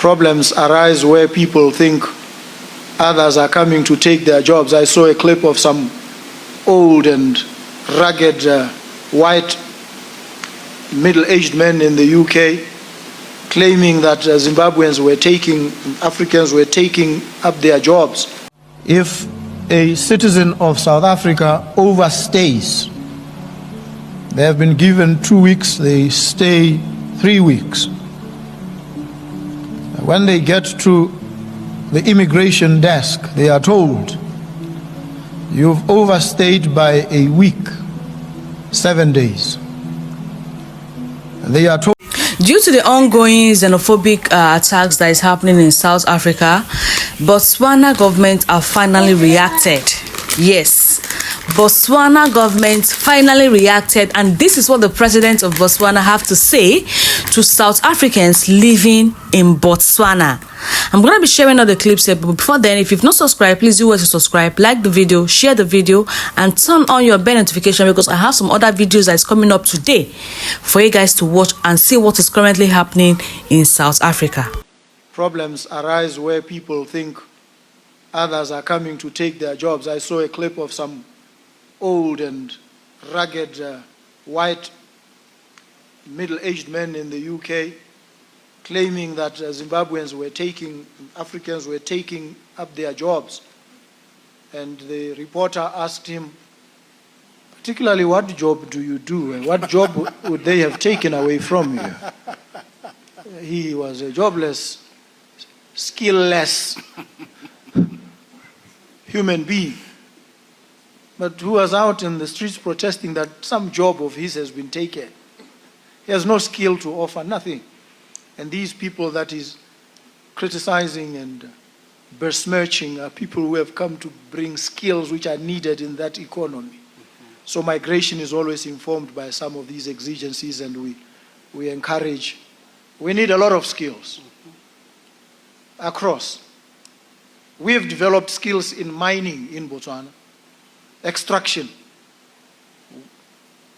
Problems arise where people think others are coming to take their jobs. I saw a clip of some old and rugged white middle-aged men in the UK claiming that Zimbabweans were taking, Africans were taking up their jobs. If a citizen of South Africa overstays, they have been given 2 weeks, they stay 3 weeks. When they get to the immigration desk, they are told, you've overstayed by a week, 7 days. They are told. Due to the ongoing xenophobic attacks that is happening in South Africa, Botswana government have finally reacted. Yes, Botswana government finally reacted, and this is what the president of Botswana have to say to South Africans living in Botswana. I'm going to be sharing all the clips here, but before then, if you've not subscribed, please do to subscribe, like the video, share the video, and turn on your bell notification, because I have some other videos that is coming up today for you guys to watch and see what is currently happening in South Africa. Problems arise where people think others are coming to take their jobs. I saw a clip of some old and rugged white middle-aged men in the UK claiming that Zimbabweans were taking, Africans were taking up their jobs. And the reporter asked him, particularly, what job do you do? And what job would they have taken away from you? He was a jobless, skillless human being, but who was out in the streets protesting that some job of his has been taken. He has no skill to offer, nothing. And these people that is criticizing and besmirching are people who have come to bring skills which are needed in that economy. So migration is always informed by some of these exigencies, and we encourage. We need a lot of skills across. We have developed skills in mining in Botswana, extraction.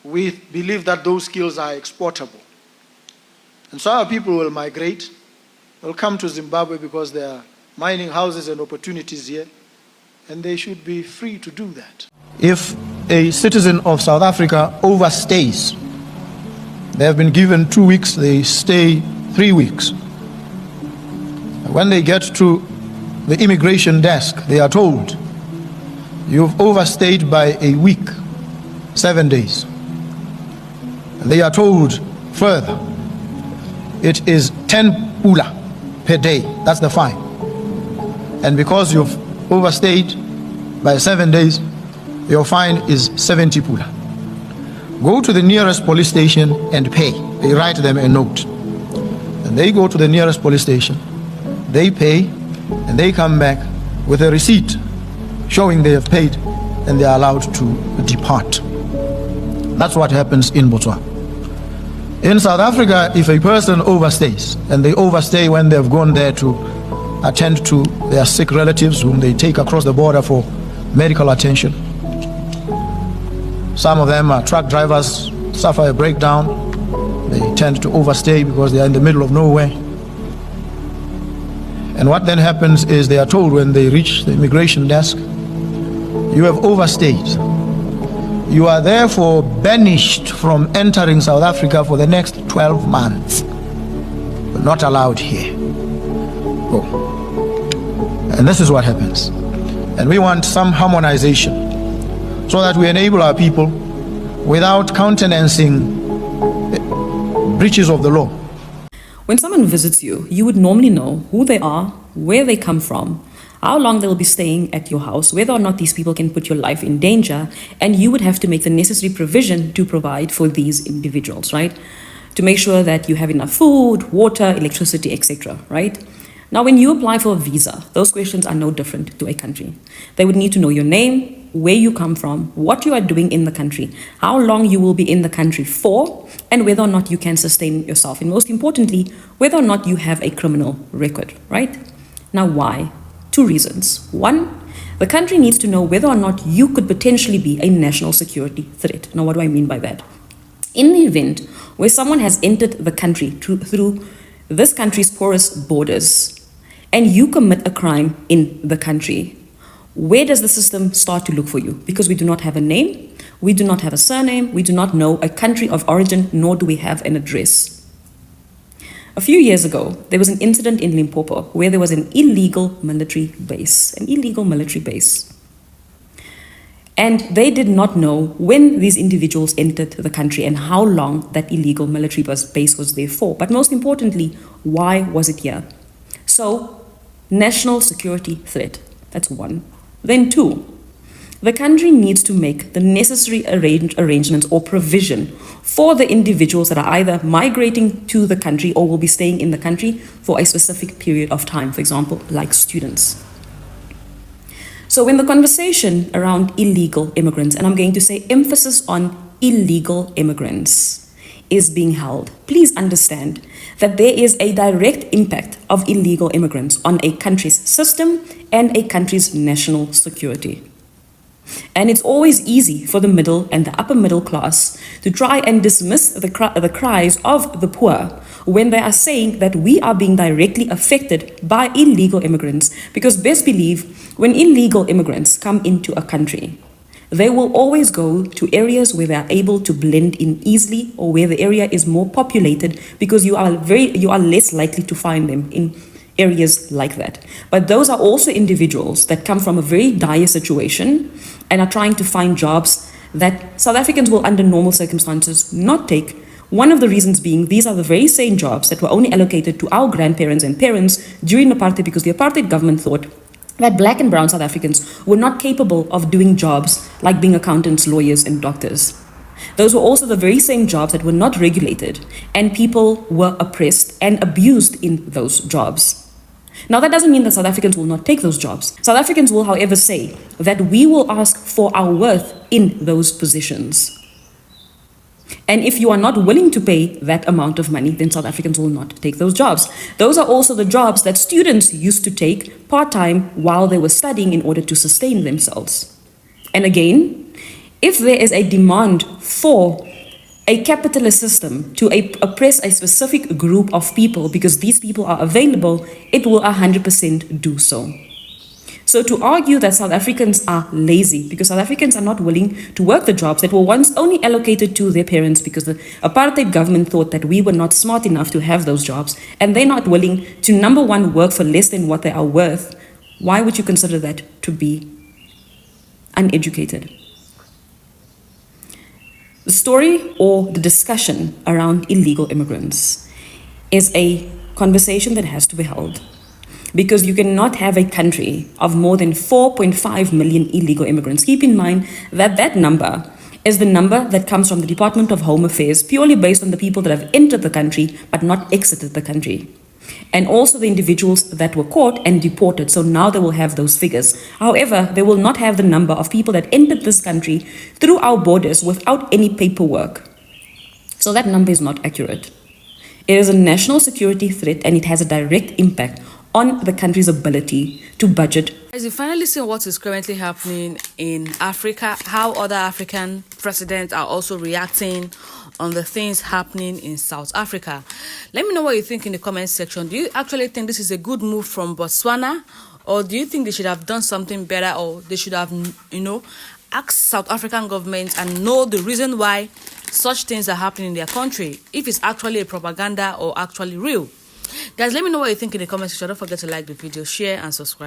We believe that those skills are exportable. And so our people will migrate, will come to Zimbabwe because there are mining houses and opportunities here, and they should be free to do that. If a citizen of South Africa overstays, they have been given 2 weeks, they stay 3 weeks. When they get to the immigration desk, they are told, you've overstayed by a week, 7 days. They are told further, it is 10 pula per day, that's the fine. And because you've overstayed by 7 days, your fine is 70 pula. Go to the nearest police station and pay. They write them a note. And they go to the nearest police station, they pay, and they come back with a receipt showing they have paid, and they are allowed to depart. That's what happens in Botswana. In South Africa, if a person overstays, and they overstay when they've gone there to attend to their sick relatives whom they take across the border for medical attention. Some of them are truck drivers, suffer a breakdown. They tend to overstay because they are in the middle of nowhere. And what then happens is they are told when they reach the immigration desk, you have overstayed. You are therefore banished from entering South Africa for the next 12 months. You're not allowed here. Oh. And this is what happens. And we want some harmonization so that we enable our people without countenancing breaches of the law. When someone visits you, you would normally know who they are, where they come from, how long they'll be staying at your house, whether or not these people can put your life in danger, and you would have to make the necessary provision to provide for these individuals, right? To make sure that you have enough food, water, electricity, etc., right? Now, when you apply for a visa, those questions are no different to a country. They would need to know your name, where you come from, what you are doing in the country, how long you will be in the country for, and whether or not you can sustain yourself. And most importantly, whether or not you have a criminal record, right? Now, why? 2 reasons. 1, the country needs to know whether or not you could potentially be a national security threat. Now, what do I mean by that? In the event where someone has entered the country through this country's porous borders, and you commit a crime in the country, where does the system start to look for you? Because we do not have a name, we do not have a surname, we do not know a country of origin, nor do we have an address. A few years ago, there was an incident in Limpopo where there was an illegal military base. And they did not know when these individuals entered the country and how long that illegal military base was there for. But most importantly, why was it here? So, national security threat. That's one. Then two, the country needs to make the necessary arrangements or provision for the individuals that are either migrating to the country or will be staying in the country for a specific period of time, for example, like students. So when the conversation around illegal immigrants, and I'm going to say emphasis on illegal immigrants, is being held, please understand that there is a direct impact of illegal immigrants on a country's system and a country's national security. And it's always easy for the middle and the upper middle class to try and dismiss the cries of the poor when they are saying that we are being directly affected by illegal immigrants. Because best believe, when illegal immigrants come into a country, they will always go to areas where they are able to blend in easily or where the area is more populated, because you are less likely to find them in areas like that. But those are also individuals that come from a very dire situation and are trying to find jobs that South Africans will, under normal circumstances, not take. One of the reasons being, these are the very same jobs that were only allocated to our grandparents and parents during apartheid, because the apartheid government thought that black and brown South Africans were not capable of doing jobs like being accountants, lawyers, and doctors. Those were also the very same jobs that were not regulated, and people were oppressed and abused in those jobs. Now, that doesn't mean that South Africans will not take those jobs. South Africans will, however, say that we will ask for our worth in those positions. And if you are not willing to pay that amount of money, then South Africans will not take those jobs. Those are also the jobs that students used to take part-time while they were studying in order to sustain themselves. And again, if there is a demand for a capitalist system to oppress a specific group of people because these people are available, it will 100% do so. So to argue that South Africans are lazy because South Africans are not willing to work the jobs that were once only allocated to their parents because the apartheid government thought that we were not smart enough to have those jobs, and they're not willing to, number one, work for less than what they are worth, why would you consider that to be uneducated? The story or the discussion around illegal immigrants is a conversation that has to be held, because you cannot have a country of more than 4.5 million illegal immigrants. Keep in mind that that number is the number that comes from the Department of Home Affairs, purely based on the people that have entered the country but not exited the country. And also the individuals that were caught and deported. So now they will have those figures. However, they will not have the number of people that entered this country through our borders without any paperwork. So that number is not accurate. It is a national security threat, and it has a direct impact on the country's ability to budget. As you finally see what is currently happening in Africa, how other African presidents are also reacting on the things happening in South Africa. Let me know what you think in the comment section. Do you actually think this is a good move from Botswana, or do you think they should have done something better, or they should have, asked South African governments and know the reason why such things are happening in their country, if it's actually a propaganda or actually real? Guys, let me know what you think in the comment section. Don't forget to like the video, share, and subscribe.